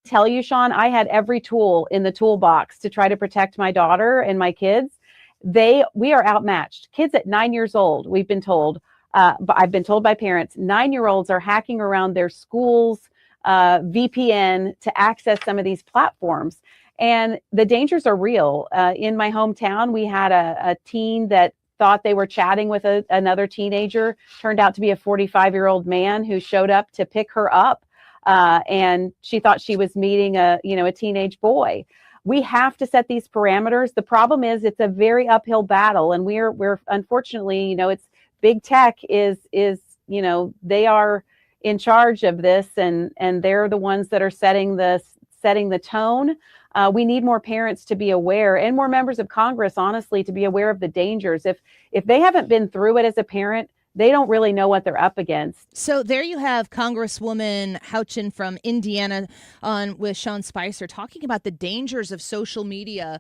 tell you, Sean, I had every tool in the toolbox to try to protect my daughter and my kids. We are outmatched. Kids at 9 years old, we've been told, but I've been told by parents, 9-year-olds are hacking around their schools' VPN to access some of these platforms. And the dangers are real. In my hometown, we had a teen that thought they were chatting with another teenager, turned out to be a 45-year-old man who showed up to pick her up. And she thought she was meeting a teenage boy. We have to set these parameters. The problem is it's a very uphill battle. And we're unfortunately, it's big tech is, they are in charge of this, and they're the ones that are setting the tone. We need more parents to be aware, and more members of Congress, honestly, to be aware of the dangers. If they haven't been through it as a parent, they don't really know what they're up against. So there you have Congresswoman Houchin from Indiana on with Sean Spicer talking about the dangers of social media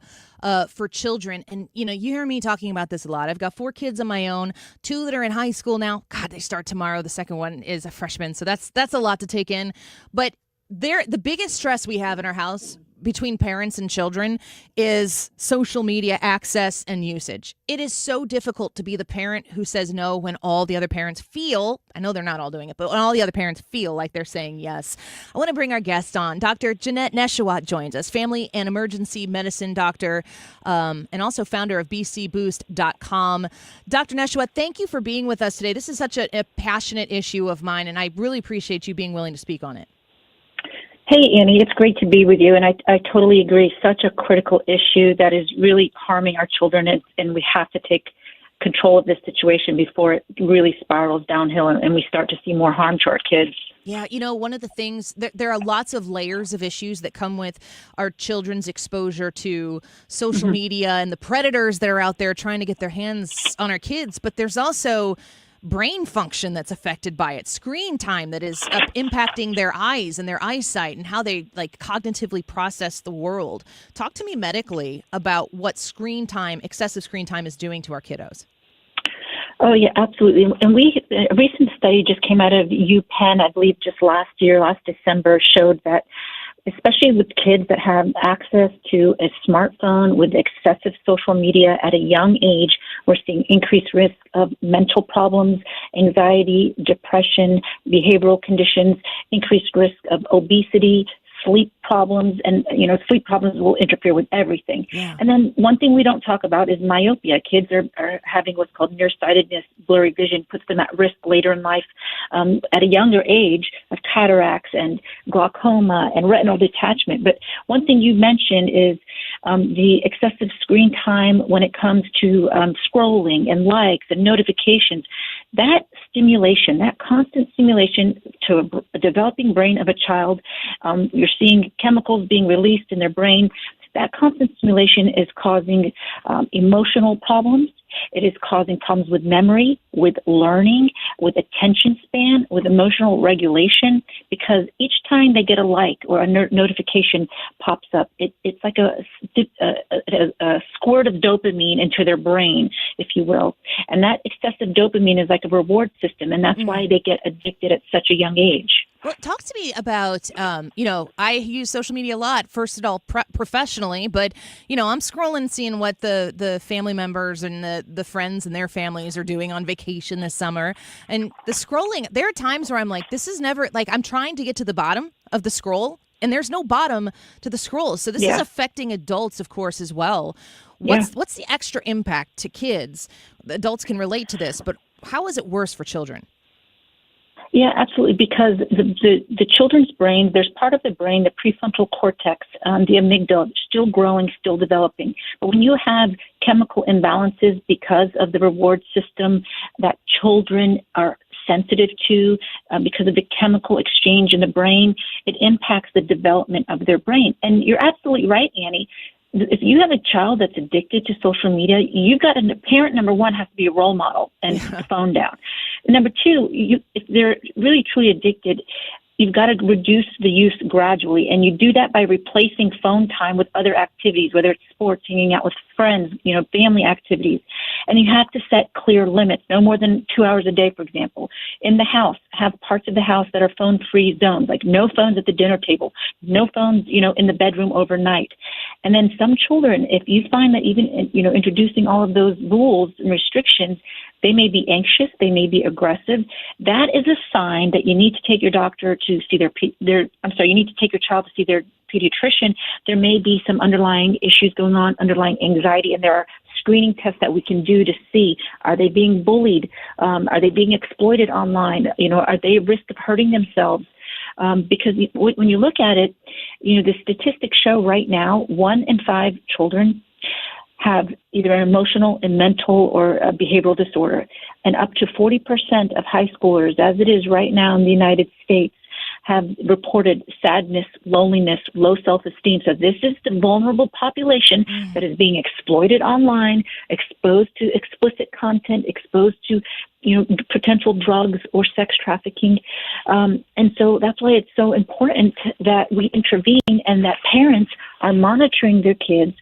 for children. And, you hear me talking about this a lot. I've got 4 kids of my own, 2 that are in high school now. God, they start tomorrow. The second one is a freshman. So that's a lot to take in. But the biggest stress we have in our house between parents and children is social media access and usage. It is so difficult to be the parent who says no when all the other parents feel, I know they're not all doing it, but when all the other parents feel like they're saying yes. I want to bring our guest on. Dr. Janette Nesheiwat joins us, family and emergency medicine doctor, and also founder of bcboost.com. Dr. Nesheiwat, thank you for being with us today. This is such a passionate issue of mine, and I really appreciate you being willing to speak on it. Hey, Annie, it's great to be with you, and I totally agree. Such a critical issue that is really harming our children, and we have to take control of this situation before it really spirals downhill and we start to see more harm to our kids. Yeah, one of the things, there are lots of layers of issues that come with our children's exposure to social media and the predators that are out there trying to get their hands on our kids, but there's also brain function that's affected by it, screen time that is impacting their eyes and their eyesight and how they cognitively process the world. Talk to me medically about what excessive screen time is doing to our kiddos. Oh, yeah, absolutely. And a recent study just came out of UPenn, I believe just last December, showed that especially with kids that have access to a smartphone with excessive social media at a young age, we're seeing increased risk of mental problems, anxiety, depression, behavioral conditions, increased risk of obesity, sleep problems, and, sleep problems will interfere with everything. Yeah. And then one thing we don't talk about is myopia. Kids are having what's called nearsightedness, blurry vision, puts them at risk later in life at a younger age of cataracts and glaucoma and retinal detachment. But one thing you mentioned is the excessive screen time when it comes to scrolling and likes and notifications. That stimulation, that constant stimulation to a developing brain of a child, you're seeing chemicals being released in their brain. That constant stimulation is causing emotional problems. It is causing problems with memory, with learning, with attention span, with emotional regulation, because each time they get a like or a notification pops up, it's like a squirt of dopamine into their brain, if you will. And that excessive dopamine is like a reward system, and that's why they get addicted at such a young age. Well, talk to me about, I use social media a lot, first of all, professionally, but, I'm scrolling, seeing what the family members and the friends and their families are doing on vacation this summer. And the scrolling, there are times where I'm like, this is never, I'm trying to get to the bottom of the scroll, and there's no bottom to the scroll. So this is affecting adults, of course, as well. What's the extra impact to kids? The adults can relate to this, but how is it worse for children? Yeah, absolutely, because the children's brain, there's part of the brain, the prefrontal cortex, the amygdala, still growing, still developing. But when you have chemical imbalances because of the reward system that children are sensitive to, because of the chemical exchange in the brain, it impacts the development of their brain. And you're absolutely right, Annie. If you have a child that's addicted to social media, you've got parent number one has to be a role model and put the phone down. Number two, if they're really truly addicted, you've got to reduce the use gradually, and you do that by replacing phone time with other activities, whether it's sports, hanging out with friends, family activities. And you have to set clear limits, no more than 2 hours a day, for example. In the house, have parts of the house that are phone-free zones, like no phones at the dinner table, no phones, in the bedroom overnight. And then some children, if you find that even, introducing all of those rules and restrictions, they may be anxious, they may be aggressive. That is a sign that you need to take your doctor to see you need to take your child to see their pediatrician. There may be some underlying issues going on, underlying anxiety, and there are screening tests that we can do to see, are they being bullied? Are they being exploited online? Are they at risk of hurting themselves? Because when you look at it, the statistics show right now 1 in 5 children have either an emotional and mental or a behavioral disorder. And up to 40% of high schoolers, as it is right now in the United States, have reported sadness, loneliness, low self-esteem. So this is the vulnerable population that is being exploited online, exposed to explicit content, exposed to potential drugs or sex trafficking. And so that's why it's so important that we intervene and that parents are monitoring their kids,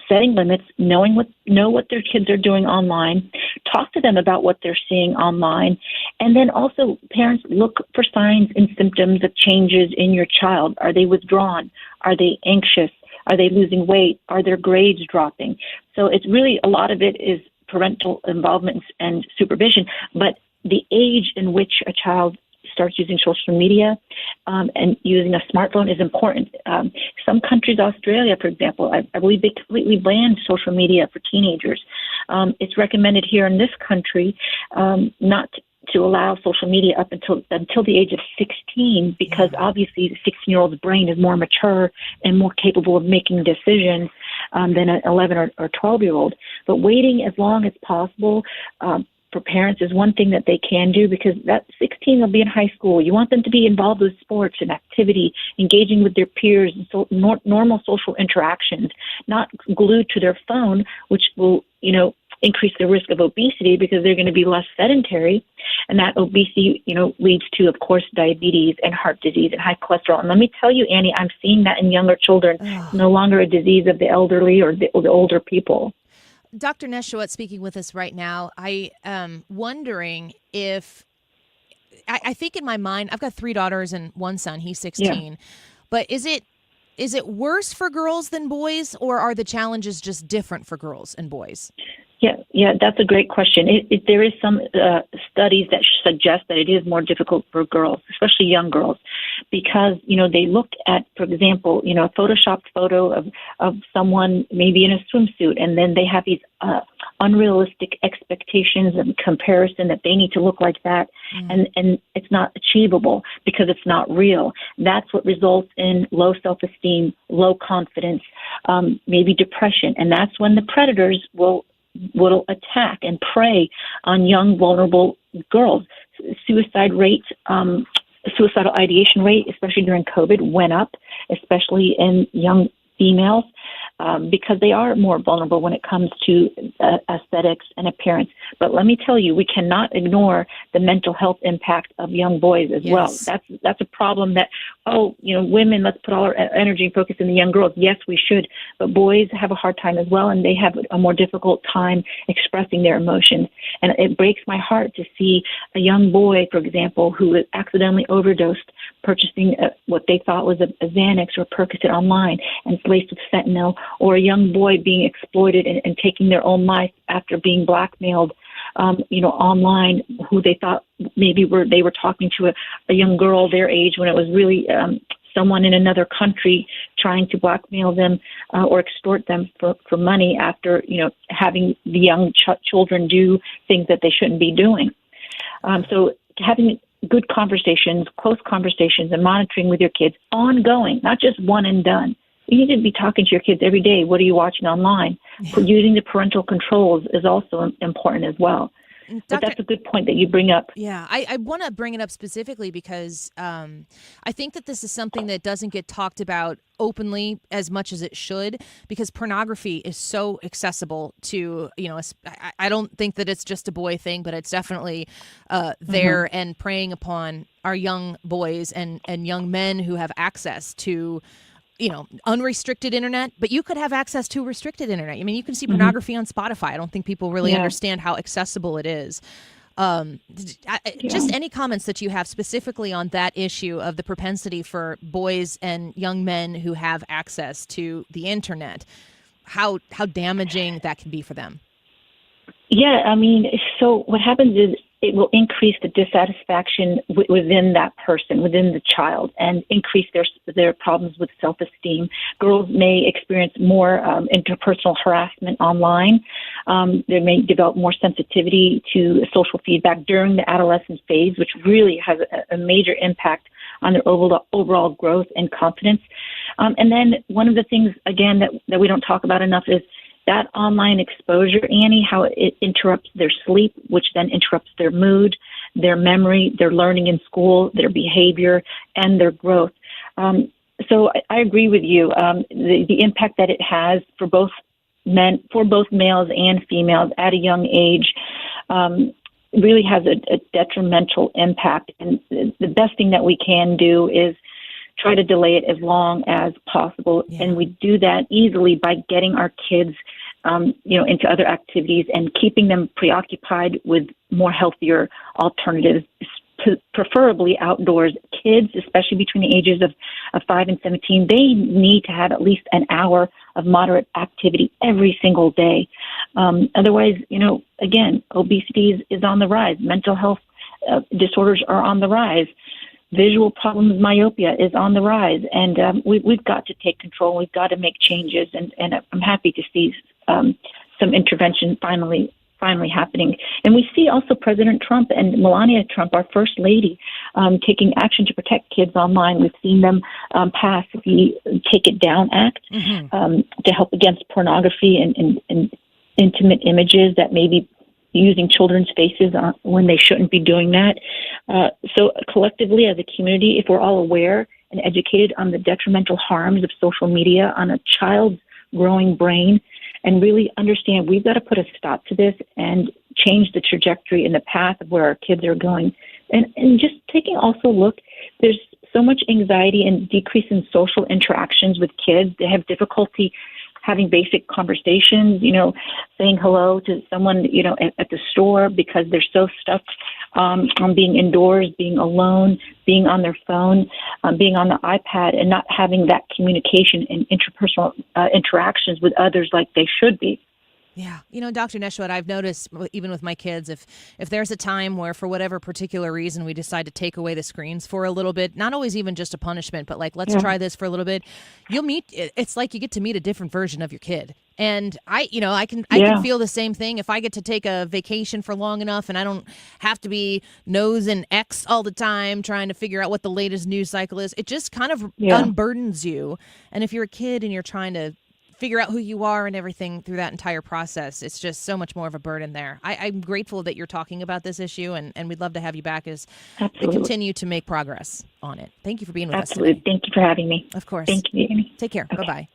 setting limits, know what their kids are doing online, talk to them about what they're seeing online, and then also parents look for signs and symptoms of changes in your child. Are they withdrawn? Are they anxious? Are they losing weight? Are their grades dropping? So it's really, a lot of it is parental involvement and supervision, but the age in which a child starts using social media and using a smartphone is important. Some countries, Australia, for example, I believe they completely banned social media for teenagers. It's recommended here in this country not to allow social media up until the age of 16, because obviously the 16-year-old's brain is more mature and more capable of making decisions than an 11 or 12-year-old. But waiting as long as possible for parents is one thing that they can do, because that 16 will be in high school. You want them to be involved with sports and activity, engaging with their peers, and normal social interactions, not glued to their phone, which will, increase the risk of obesity because they're going to be less sedentary. And that obesity, leads to, of course, diabetes and heart disease and high cholesterol. And let me tell you, Annie, I'm seeing that in younger children. It's no longer a disease of the elderly or the older people. Dr. Nesheiwat speaking with us right now. I am wondering if, I think in my mind, I've got 3 daughters and 1 son. He's 16. Yeah. But is it worse for girls than boys, or are the challenges just different for girls and boys? Yeah, that's a great question. There is some studies that suggest that it is more difficult for girls, especially young girls, because, they look at, for example, a photoshopped photo of someone maybe in a swimsuit, and then they have these unrealistic expectations and comparison that they need to look like that, and it's not achievable because it's not real. That's what results in low self-esteem, low confidence, maybe depression, and that's when the predators will attack and prey on young, vulnerable girls. Suicidal ideation rate, especially during COVID, went up, especially in young females, because they are more vulnerable when it comes to aesthetics and appearance. But let me tell you, we cannot ignore the mental health impact of young boys as well. That's a problem that, women, let's put all our energy and focus in the young girls. Yes, we should, but boys have a hard time as well, and they have a more difficult time expressing their emotions. And it breaks my heart to see a young boy, for example, who accidentally overdosed purchasing what they thought was a Xanax or Percocet online and laced with fentanyl, or a young boy being exploited and taking their own life after being blackmailed, online, who they thought maybe they were talking to a young girl their age when it was really someone in another country trying to blackmail them or extort them for money after, having the young children do things that they shouldn't be doing. So having good conversations, close conversations, and monitoring with your kids ongoing, not just one and done. You need to be talking to your kids every day. What are you watching online? Using the parental controls is also important as well. But that's a good point that you bring up. Yeah, I want to bring it up specifically because I think that this is something that doesn't get talked about openly as much as it should, because pornography is so accessible to, I don't think that it's just a boy thing, but it's definitely there and preying upon our young boys and young men who have access to unrestricted internet, but you could have access to restricted internet. I mean, you can see pornography on Spotify. I don't think people really understand how accessible it is. Just any comments that you have specifically on that issue of the propensity for boys and young men who have access to the internet, how damaging that can be for them. Yeah, I mean, so what happens is it will increase the dissatisfaction within that person, within the child, and increase their problems with self-esteem. Girls may experience more interpersonal harassment online. They may develop more sensitivity to social feedback during the adolescent phase, which really has a major impact on their overall growth and confidence. And then one of the things, again, that we don't talk about enough is that online exposure, Annie, how it interrupts their sleep, which then interrupts their mood, their memory, their learning in school, their behavior, and their growth. So I agree with you. The impact that it has for both males and females at a young age really has a detrimental impact. And the best thing that we can do is try to delay it as long as possible. Yeah. And we do that easily by getting our kids, into other activities and keeping them preoccupied with more healthier alternatives, preferably outdoors. Kids, especially between the ages of 5 and 17, they need to have at least an hour of moderate activity every single day. Otherwise, again, obesity is on the rise. Mental health disorders are on the rise. Visual problems, myopia is on the rise, and we've got to take control. We've got to make changes, and I'm happy to see some intervention finally happening. And we see also President Trump and Melania Trump, our First Lady, taking action to protect kids online. We've seen them pass the Take It Down Act to help against pornography and intimate images that may be using children's faces when they shouldn't be doing that. So collectively, as a community, if we're all aware and educated on the detrimental harms of social media on a child's growing brain, and really understand we've got to put a stop to this and change the trajectory and the path of where our kids are going. And just taking also a look, there's so much anxiety and decrease in social interactions with kids. They have difficulty having basic conversations, saying hello to someone, at the store because they're so stuck on being indoors, being alone, being on their phone, being on the iPad, and not having that communication and interpersonal interactions with others like they should be. Yeah. Dr. Nesheiwat, I've noticed even with my kids, if there's a time where for whatever particular reason we decide to take away the screens for a little bit, not always even just a punishment, but like, let's try this for a little bit, it's like you get to meet a different version of your kid. And I can feel the same thing if I get to take a vacation for long enough and I don't have to be nose and X all the time trying to figure out what the latest news cycle is. It just kind of unburdens you. And if you're a kid and you're trying to figure out who you are and everything through that entire process, it's just so much more of a burden there. I'm grateful that you're talking about this issue, and we'd love to have you back as we continue to make progress on it. Thank you for being with us today. Thank you for having me. Of course. Thank you, Amy. Take care. Okay.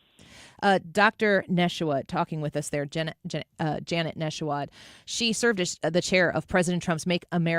Bye-bye. Dr. Nesheiwat talking with us there, Janette Nesheiwat. She served as the chair of President Trump's Make America